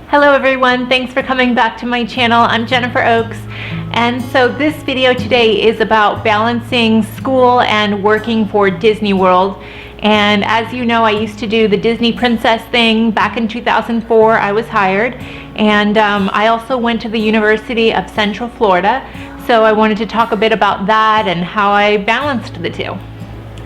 Hello everyone, thanks for coming back to my channel. I'm Jennifer Oakes, and so this video today is about balancing school and working for Disney World. And as you know, I used to do the Disney princess thing back in 2004. I was hired, and I also went to the University of Central Florida, so I wanted to talk a bit about that and how I balanced the two.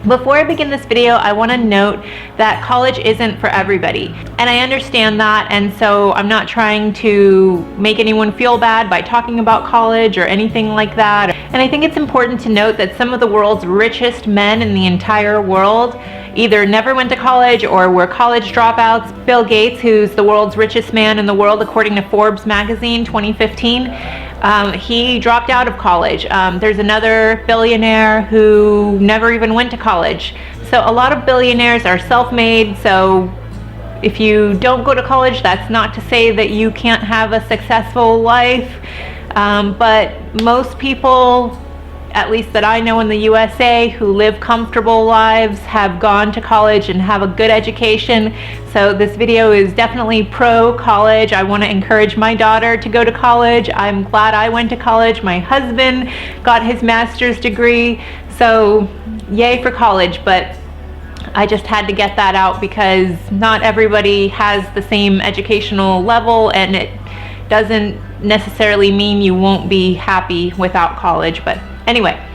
Before I begin this video, I want to note that college isn't for everybody, and I understand that, and so I'm not trying to make anyone feel bad by talking about college or anything like that. And I think it's important to note that some of the world's richest men in the entire world either never went to college or were college dropouts. Bill Gates, who's the world's richest man in the world according to Forbes magazine 2015, he dropped out of college. There's another billionaire who never even went to college. So a lot of billionaires are self-made, so if you don't go to college, that's not to say that you can't have a successful life. But most people, at least that I know in the USA, who live comfortable lives, have gone to college and have a good education. So this video is definitely pro-college. I want to encourage my daughter to go to college. I'm glad I went to college. My husband got his master's degree, so yay for college. But I just had to get that out because not everybody has the same educational level, and it doesn't necessarily mean you won't be happy without college. But anyway,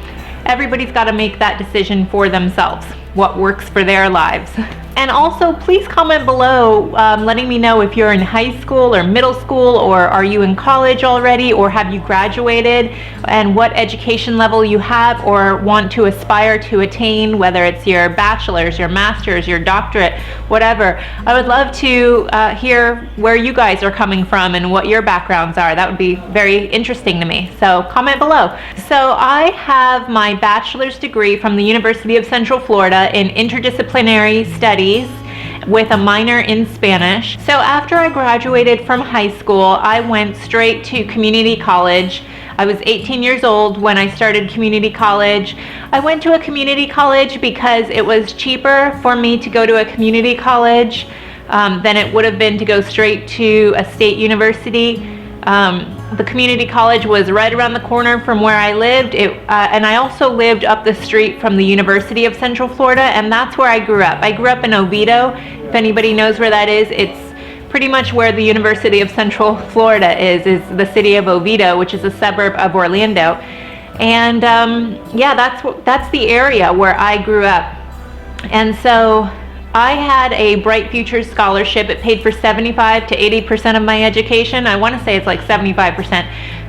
everybody's got to make that decision for themselves, what works for their lives. And also, please comment below letting me know if you're in high school or middle school, or are you in college already, or have you graduated, and what education level you have or want to aspire to attain, whether it's your bachelor's, your master's, your doctorate, whatever. I would love to hear where you guys are coming from and what your backgrounds are. That would be very interesting to me. So comment below. So I have my bachelor's degree from the University of Central Florida in interdisciplinary studies with a minor in Spanish. So after I graduated from high school, I went straight to community college. I was 18 years old when I started community college. I went to a community college because it was cheaper for me to go to a community college than it would have been to go straight to a state university. The community college was right around the corner from where I lived, and I also lived up the street from the University of Central Florida, and that's where I grew up. I grew up in Oviedo. If anybody knows where that is, it's pretty much where the University of Central Florida is the city of Oviedo, which is a suburb of Orlando. And yeah, that's the area where I grew up. And so I had a Bright Futures scholarship. It paid for 75 to 80% of my education. I want to say it's like 75%.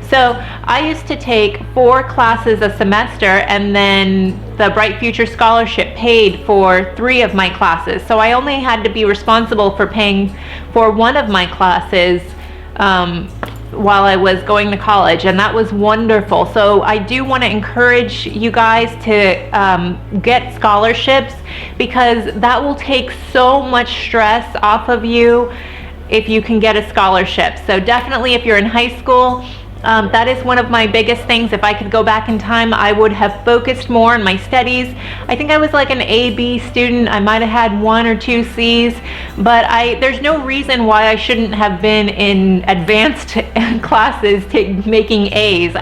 So I used to take 4 classes a semester, and then the Bright Futures scholarship paid for 3 of my classes. So I only had to be responsible for paying for 1 of my classes while I was going to college, and that was wonderful. So I do want to encourage you guys to get scholarships, because that will take so much stress off of you if you can get a scholarship. So definitely, if you're in high school, that is one of my biggest things. If I could go back in time, I would have focused more on my studies. I think I was like an A-B student. I might have had 1 or 2 C's, but there's no reason why I shouldn't have been in advanced classes making A's.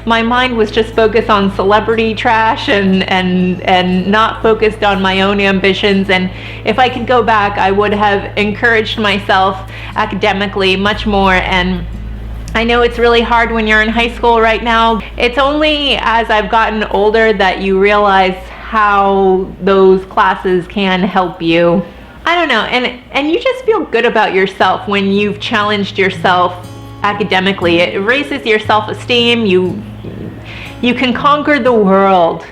My mind was just focused on celebrity trash and not focused on my own ambitions. And if I could go back, I would have encouraged myself academically much more. And I know it's really hard when you're in high school right now. It's only as I've gotten older that you realize how those classes can help you. I don't know, and you just feel good about yourself when you've challenged yourself academically. It raises your self-esteem. You can conquer the world.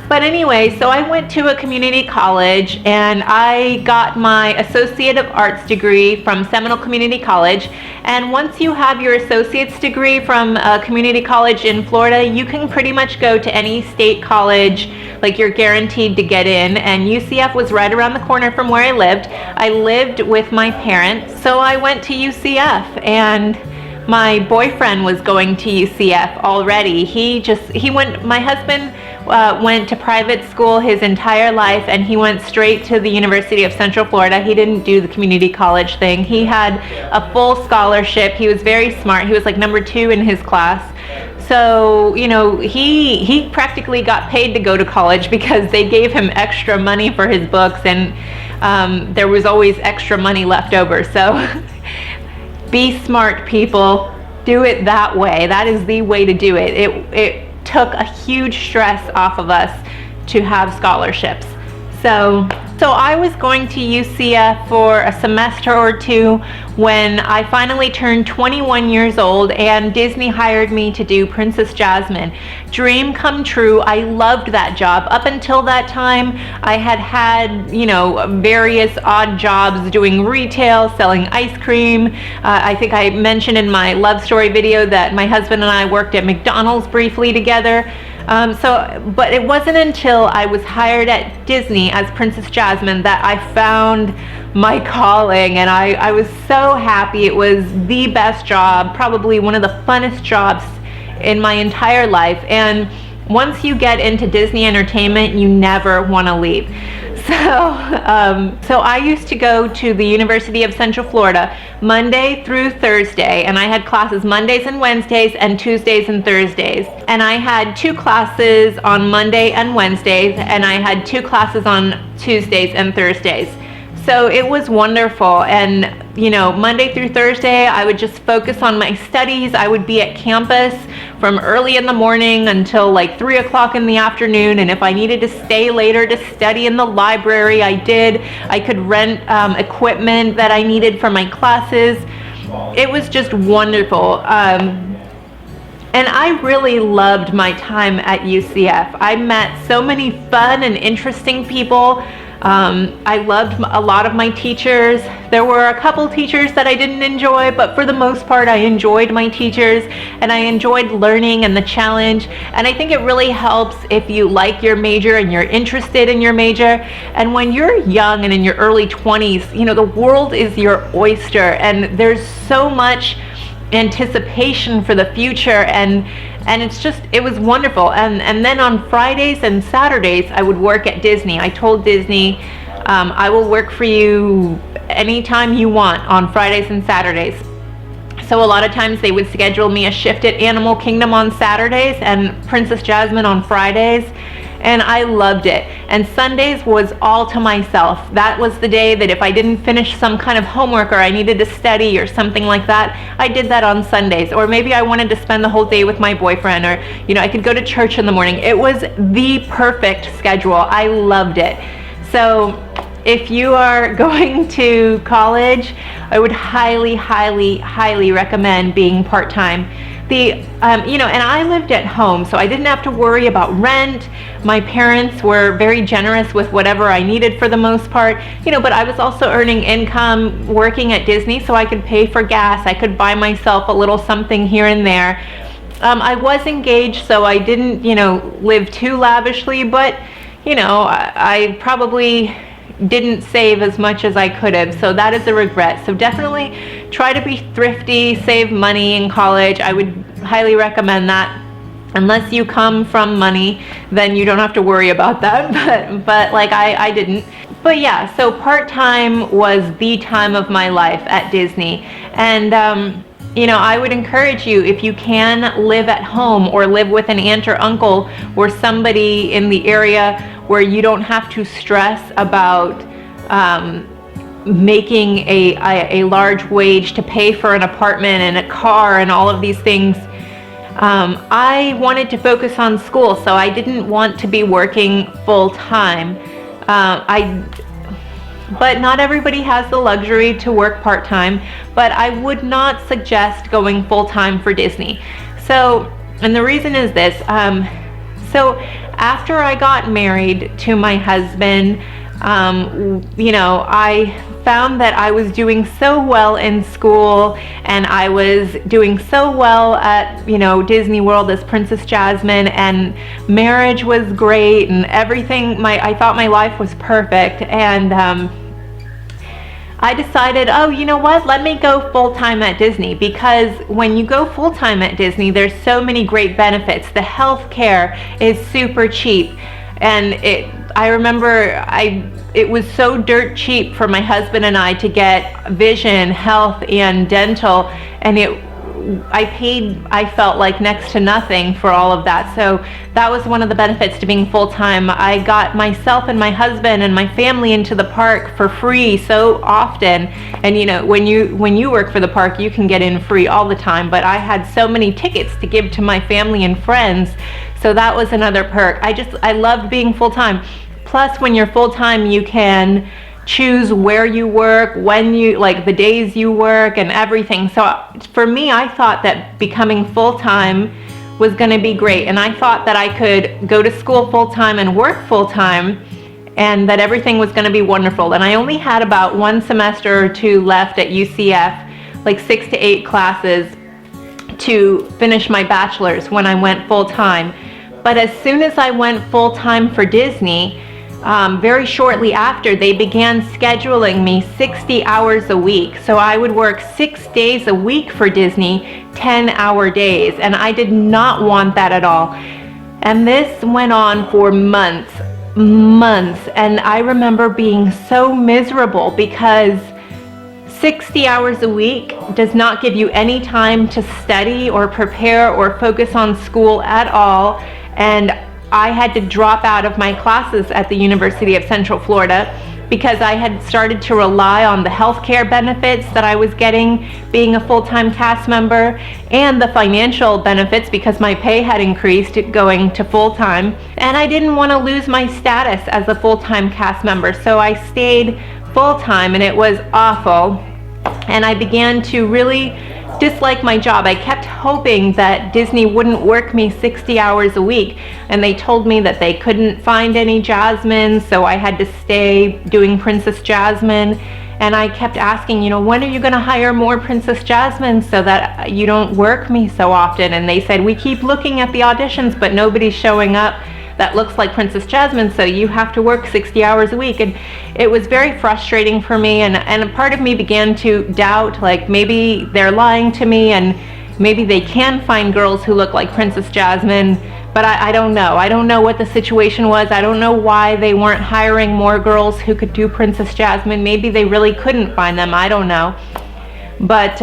But anyway, so I went to a community college, and I got my Associate of Arts degree from Seminole Community College. And once you have your associate's degree from a community college in Florida, you can pretty much go to any state college. Like, you're guaranteed to get in, and UCF was right around the corner from where I lived. I lived with my parents, so I went to UCF, and my boyfriend was going to UCF already. My husband went to private school his entire life, and he went straight to the University of Central Florida. He didn't do the community college thing. He had a full scholarship. He was very smart. He was like number 2 in his class. So, you know, he practically got paid to go to college because they gave him extra money for his books, and there was always extra money left over. So be smart, people. Do it that way. That is the way to do it. It took a huge stress off of us to have scholarships. So I was going to UCF for a semester or 2 when I finally turned 21 years old, and Disney hired me to do Princess Jasmine. Dream come true. I loved that job. Up until that time, I had, you know, various odd jobs doing retail, selling ice cream. I think I mentioned in my love story video that my husband and I worked at McDonald's briefly together. But it wasn't until I was hired at Disney as Princess Jasmine that I found my calling, and I was so happy. It was the best job, probably one of the funnest jobs in my entire life. And once you get into Disney entertainment, you never want to leave. So I used to go to the University of Central Florida Monday through Thursday, and I had classes Mondays and Wednesdays and Tuesdays and Thursdays. And I had 2 classes on Monday and Wednesdays, and I had 2 classes on Tuesdays and Thursdays. So it was wonderful. And you know, Monday through Thursday, I would just focus on my studies. I would be at campus from early in the morning until like 3 o'clock in the afternoon. And if I needed to stay later to study in the library, I did. I could rent equipment that I needed for my classes. It was just wonderful. And I really loved my time at UCF. I met so many fun and interesting people. I loved a lot of my teachers. There were a couple teachers that I didn't enjoy, but for the most part I enjoyed my teachers, and I enjoyed learning and the challenge. And I think it really helps if you like your major and you're interested in your major. And when you're young and in your early 20s, you know, the world is your oyster, and there's so much anticipation for the future, and it was wonderful. And then on Fridays and Saturdays I would work at Disney. I told Disney, I will work for you anytime you want on Fridays and Saturdays. So a lot of times they would schedule me a shift at Animal Kingdom on Saturdays and Princess Jasmine on Fridays. And I loved it. And Sundays was all to myself. That was the day that if I didn't finish some kind of homework or I needed to study or something like that, I did that on Sundays. Or maybe I wanted to spend the whole day with my boyfriend, or you know, I could go to church in the morning. It was the perfect schedule. I loved it. So if you are going to college, I would highly, highly, highly recommend being part-time. You know, and I lived at home, so I didn't have to worry about rent. My parents were very generous with whatever I needed for the most part, you know, but I was also earning income working at Disney, so I could pay for gas. I could buy myself a little something here and there. I was engaged, so I didn't, you know, live too lavishly, but, you know, I probably didn't save as much as I could have, so that is a regret. So definitely try to be thrifty, save money in college. I would highly recommend that. Unless you come from money, then you don't have to worry about that, but like I didn't. But yeah, so part-time was the time of my life at Disney. And you know, I would encourage you, if you can live at home or live with an aunt or uncle or somebody in the area where you don't have to stress about making a large wage to pay for an apartment and a car and all of these things. I wanted to focus on school, so I didn't want to be working full-time. But not everybody has the luxury to work part-time, but I would not suggest going full-time for Disney. So, and the reason is this, so after I got married to my husband, you know, I found that I was doing so well in school, and I was doing so well at, you know, Disney World as Princess Jasmine, and marriage was great, and everything, I thought my life was perfect. And I decided, oh, you know what, let me go full-time at Disney, because when you go full-time at Disney, there's so many great benefits. The health care is super cheap, and I remember it was so dirt cheap for my husband and I to get vision, health, and dental, and I felt like next to nothing for all of that. So that was one of the benefits to being full-time. I got myself and my husband and my family into the park for free so often. And you know, when you work for the park, you can get in free all the time, but I had so many tickets to give to my family and friends. So that was another perk. I loved being full-time. Plus, when you're full-time, you can choose where you work, like the days you work and everything. So for me, I thought that becoming full-time was going to be great, and I thought that I could go to school full-time and work full-time, and that everything was going to be wonderful. And I only had about 1 semester or 2 left at UCF, like 6 to 8 classes to finish my bachelor's when I went full-time. But as soon as I went full-time for Disney, very shortly after, they began scheduling me 60 hours a week. So I would work 6 days a week for Disney, 10-hour days, and I did not want that at all. And this went on for months, and I remember being so miserable because 60 hours a week does not give you any time to study or prepare or focus on school at all. And I had to drop out of my classes at the University of Central Florida because I had started to rely on the healthcare benefits that I was getting being a full-time cast member, and the financial benefits because my pay had increased going to full-time, and I didn't want to lose my status as a full-time cast member. So I stayed full-time, and it was awful, and I began to really dislike my job. I kept hoping that Disney wouldn't work me 60 hours a week, and they told me that they couldn't find any Jasmine, so I had to stay doing Princess Jasmine. And I kept asking, you know, when are you going to hire more Princess Jasmine so that you don't work me so often? And they said, we keep looking at the auditions, but nobody's showing up that looks like Princess Jasmine, so you have to work 60 hours a week. And it was very frustrating for me, and a part of me began to doubt, like, maybe they're lying to me and maybe they can find girls who look like Princess Jasmine, but I don't know. I don't know what the situation was. I don't know why they weren't hiring more girls who could do Princess Jasmine. Maybe they really couldn't find them. I don't know. But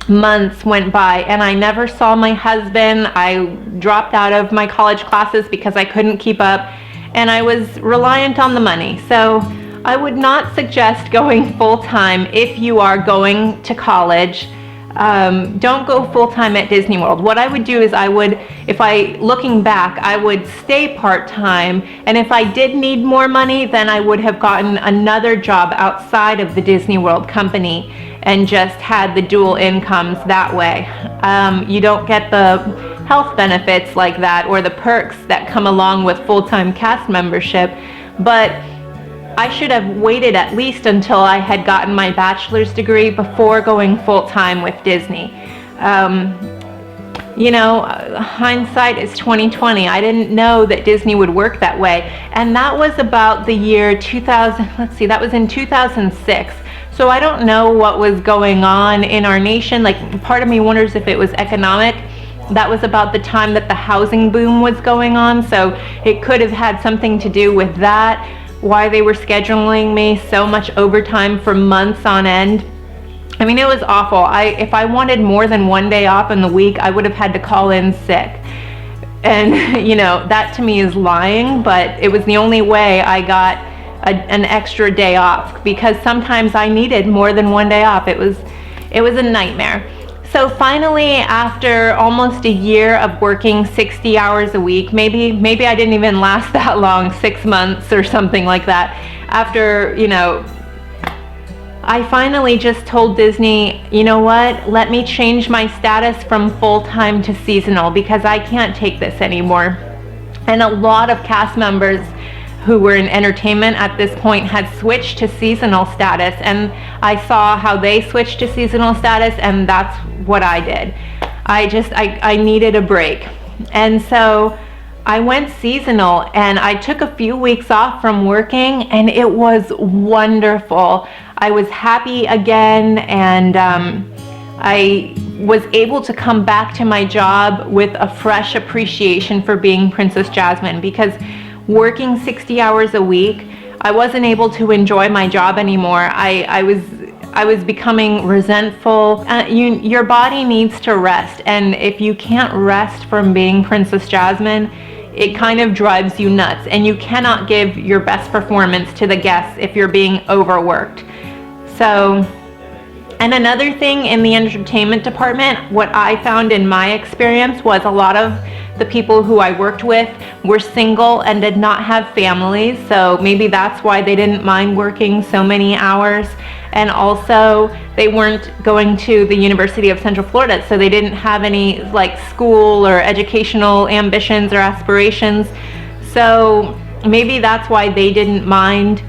months went by and I never saw my husband. I dropped out of my college classes because I couldn't keep up, and I was reliant on the money. So I would not suggest going full-time if you are going to college. Don't go full-time at Disney World. What I would do is looking back, I would stay part-time, and if I did need more money, then I would have gotten another job outside of the Disney World company and just had the dual incomes that way. You don't get the health benefits like that or the perks that come along with full-time cast membership, but I should have waited at least until I had gotten my bachelor's degree before going full-time with Disney. You know, hindsight is 20/20. I didn't know that Disney would work that way, and that was about the year 2000. Let's see, that was in 2006. So I don't know what was going on in our nation. Like, part of me wonders if it was economic. That was about the time that the housing boom was going on, so it could have had something to do with that, why they were scheduling me so much overtime for months on end. I mean, it was awful. If I wanted more than one day off in the week, I would have had to call in sick. And, you know, that to me is lying, but it was the only way I got an extra day off, because sometimes I needed more than one day off. It was a nightmare. So finally, after almost a year of working 60 hours a week, maybe I didn't even last that long, 6 months or something like that, after, you know, I finally just told Disney, you know what, let me change my status from full-time to seasonal, because I can't take this anymore. And a lot of cast members who were in entertainment at this point had switched to seasonal status, and I saw how they switched to seasonal status, and that's what I did. I needed a break. And so I went seasonal and I took a few weeks off from working, and it was wonderful. I was happy again, and I was able to come back to my job with a fresh appreciation for being Princess Jasmine, because working 60 hours a week, I wasn't able to enjoy my job anymore. I was becoming resentful. Your body needs to rest, and if you can't rest from being Princess Jasmine, it kind of drives you nuts, and you cannot give your best performance to the guests if you're being overworked. So, and another thing in the entertainment department, what I found in my experience was a lot of the people who I worked with were single and did not have families, so maybe that's why they didn't mind working so many hours. And also, they weren't going to the University of Central Florida, so they didn't have any like school or educational ambitions or aspirations. So maybe that's why they didn't mind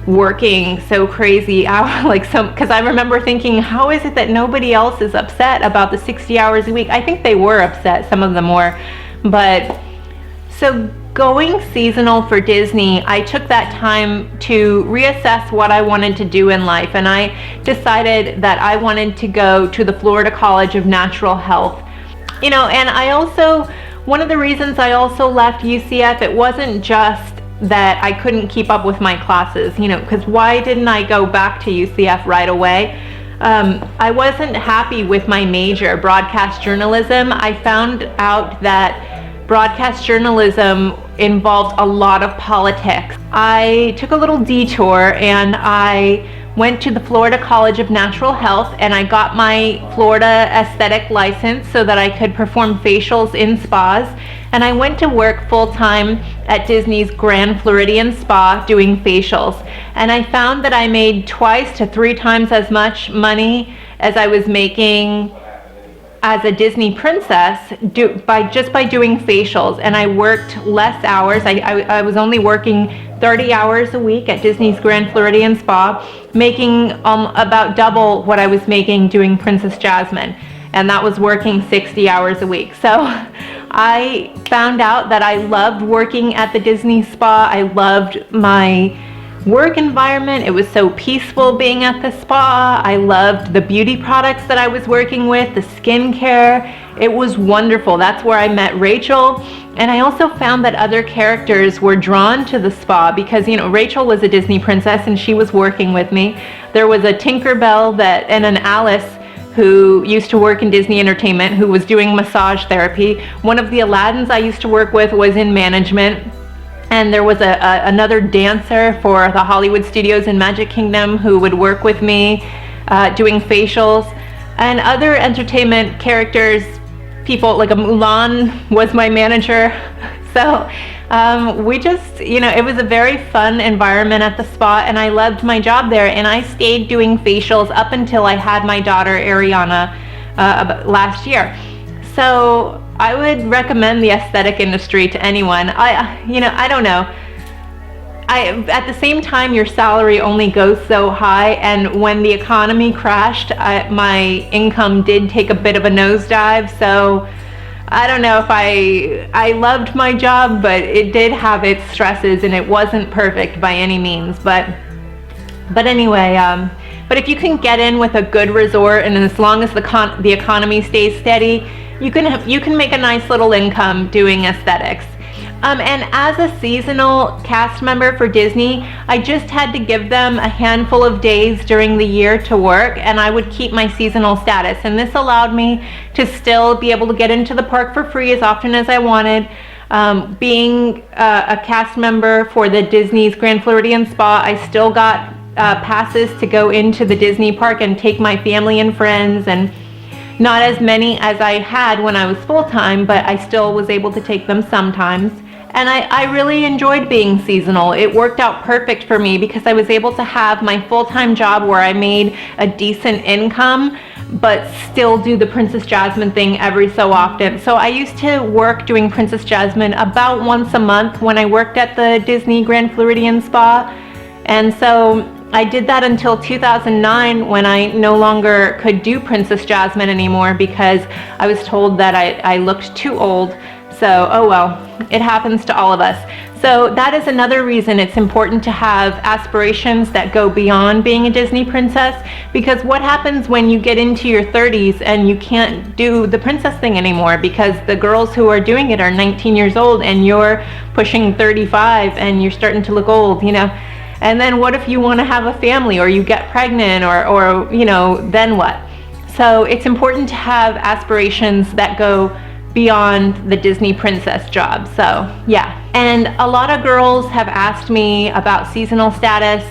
working so crazy hours, because I remember thinking, how is it that nobody else is upset about the 60 hours a week? I think they were upset, some of them were. But so going seasonal for Disney, I took that time to reassess what I wanted to do in life, and I decided that I wanted to go to the Florida College of Natural Health. And I also, one of the reasons I also left UCF, it wasn't just that I couldn't keep up with my classes, because why didn't I go back to UCF right away? I wasn't happy with my major, broadcast journalism. I found out that broadcast journalism involved a lot of politics. I took a little detour and I went to the Florida College of Natural Health, and I got my Florida aesthetic license so that I could perform facials in spas. And I went to work full-time at Disney's Grand Floridian Spa doing facials. And I found that I made 2 to 3 times as much money as I was making as a Disney princess by doing facials. And I worked less hours. I was only working 30 hours a week at Disney's Grand Floridian Spa, making about double what I was making doing Princess Jasmine. And that was working 60 hours a week. So I found out that I loved working at the Disney Spa. I loved my work environment. It was so peaceful being at the spa. I loved the beauty products that I was working with, the skincare. It was wonderful. That's where I met Rachel. And I also found that other characters were drawn to the spa because, Rachel was a Disney princess and she was working with me. There was a Tinkerbell and an Alice who used to work in Disney Entertainment, who was doing massage therapy. One of the Aladdins I used to work with was in management. And there was another dancer for the Hollywood Studios in Magic Kingdom who would work with me doing facials. And other entertainment characters, people like a Mulan was my manager. So we just, it was a very fun environment at the spa, and I loved my job there. And I stayed doing facials up until I had my daughter Ariana last year. So I would recommend the aesthetic industry to anyone. I don't know. At the same time, your salary only goes so high, and when the economy crashed, my income did take a bit of a nosedive. So I don't know if I loved my job, but it did have its stresses, and it wasn't perfect by any means. But anyway, but if you can get in with a good resort, and as long as the economy stays steady, you can make a nice little income doing aesthetics. And as a seasonal cast member for Disney, I just had to give them a handful of days during the year to work, and I would keep my seasonal status. And this allowed me to still be able to get into the park for free as often as I wanted. Being a cast member for the Disney's Grand Floridian Spa, I still got passes to go into the Disney park and take my family and friends, and not as many as I had when I was full-time, but I still was able to take them sometimes. And I really enjoyed being seasonal. It worked out perfect for me because I was able to have my full-time job where I made a decent income, but still do the Princess Jasmine thing every so often. So I used to work doing Princess Jasmine about once a month when I worked at the Disney Grand Floridian Spa. And so I did that until 2009 when I no longer could do Princess Jasmine anymore because I was told that I looked too old. So, oh well, it happens to all of us. So that is another reason it's important to have aspirations that go beyond being a Disney princess, because what happens when you get into your 30s and you can't do the princess thing anymore because the girls who are doing it are 19 years old and you're pushing 35 and you're starting to look old, you know? And then what if you want to have a family, or you get pregnant, or you know, then what? So it's important to have aspirations that go beyond the Disney princess job. So yeah. And a lot of girls have asked me about seasonal status.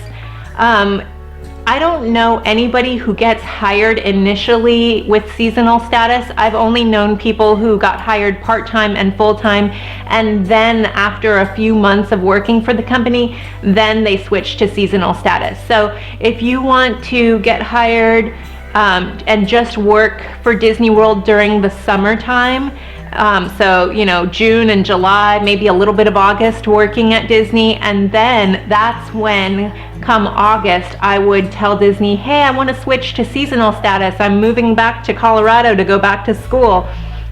I don't know anybody who gets hired initially with seasonal status. I've only known people who got hired part-time and full-time, and then after a few months of working for the company, then they switch to seasonal status. So if you want to get hired and just work for Disney World during the summertime, so you know, June and July, maybe a little bit of August working at Disney, and then that's when come August I would tell Disney, hey, I want to switch to seasonal status, I'm moving back to Colorado to go back to school.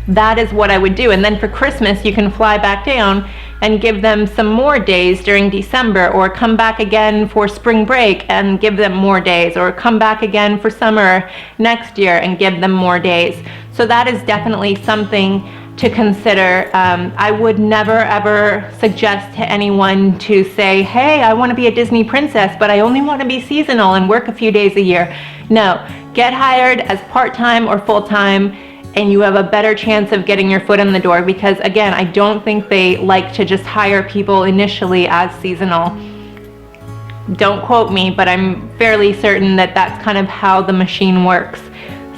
That is what I would do. And then for Christmas you can fly back down and give them some more days during December, or come back again for spring break and give them more days, or come back again for summer next year and give them more days. So that is definitely something to consider. I would never ever suggest to anyone to say, hey, I want to be a Disney princess, but I only want to be seasonal and work a few days a year. No, get hired as part-time or full-time, and you have a better chance of getting your foot in the door, because again, I don't think they like to just hire people initially as seasonal. Don't quote me, but I'm fairly certain that that's kind of how the machine works.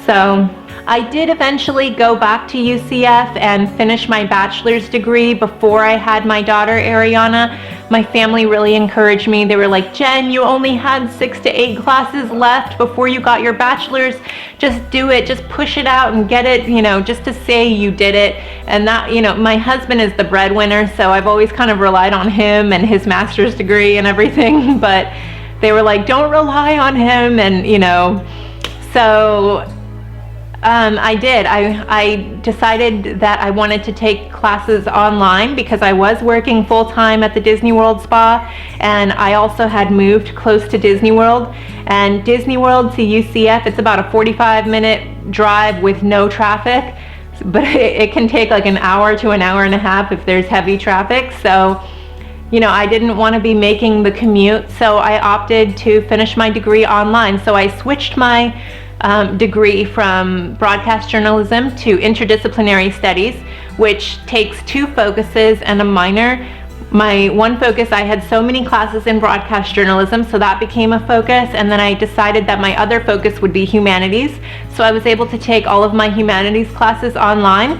So I did eventually go back to UCF and finish my bachelor's degree before I had my daughter Ariana. My family really encouraged me. They were like, Jen, you only had 6 to 8 classes left before you got your bachelor's. Just do it, just push it out and get it, you know, just to say you did it. And that, you know, my husband is the breadwinner, so I've always kind of relied on him and his master's degree and everything, but they were like, don't rely on him, and you know, so I did. I decided that I wanted to take classes online because I was working full-time at the Disney World Spa, and I also had moved close to Disney World. And Disney World to UCF, it's about a 45-minute drive with no traffic, but it can take like an hour to an hour and a half if there's heavy traffic. So, you know, I didn't want to be making the commute, so I opted to finish my degree online. So I switched my degree from broadcast journalism to interdisciplinary studies, which takes 2 focuses and a minor. My one focus, I had so many classes in broadcast journalism, so that became a focus, and then I decided that my other focus would be humanities. So I was able to take all of my humanities classes online,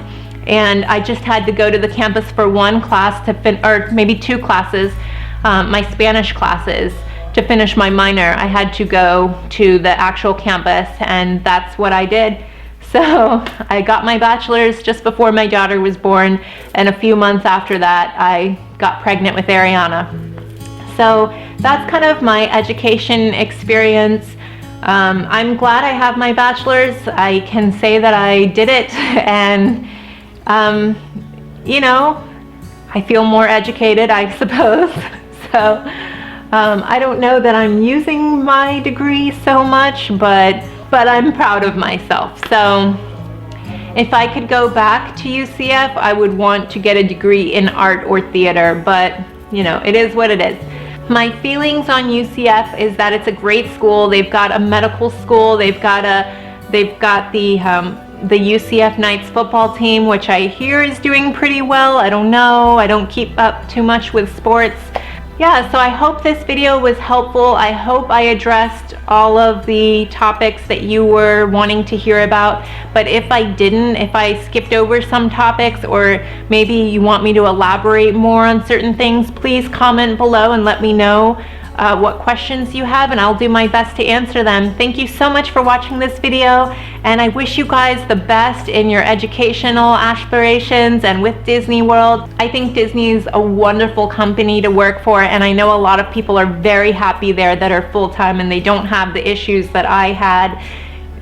and I just had to go to the campus for one class or maybe 2 classes, my Spanish classes. To finish my minor, I had to go to the actual campus, and that's what I did. So I got my bachelor's just before my daughter was born, and a few months after that, I got pregnant with Ariana. So that's kind of my education experience. I'm glad I have my bachelor's. I can say that I did it, and you know, I feel more educated, I suppose. So I don't know that I'm using my degree so much, but I'm proud of myself. So if I could go back to UCF, I would want to get a degree in art or theater, but you know, it is what it is. My feelings on UCF is that it's a great school. They've got a medical school. They've got the UCF Knights football team, which I hear is doing pretty well. I don't know. I don't keep up too much with sports. Yeah, so I hope this video was helpful. I hope I addressed all of the topics that you were wanting to hear about. But if I didn't, if I skipped over some topics, or maybe you want me to elaborate more on certain things, please comment below and let me know what questions you have, and I'll do my best to answer them. Thank you so much for watching this video, and I wish you guys the best in your educational aspirations and with Disney World. I think Disney is a wonderful company to work for, and I know a lot of people are very happy there that are full-time and they don't have the issues that I had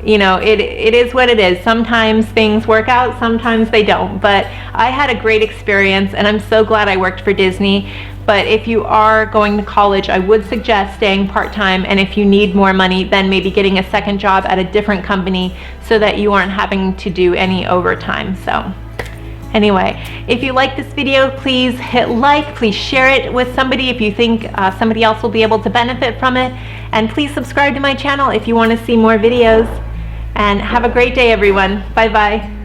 you know, it is what it is. Sometimes things work out, sometimes they don't. But I had a great experience, and I'm so glad I worked for Disney. But if you are going to college, I would suggest staying part-time, and if you need more money, then maybe getting a second job at a different company so that you aren't having to do any overtime. So anyway, if you like this video, please hit like, please share it with somebody if you think somebody else will be able to benefit from it, and please subscribe to my channel if you want to see more videos. And have a great day, everyone. Bye bye.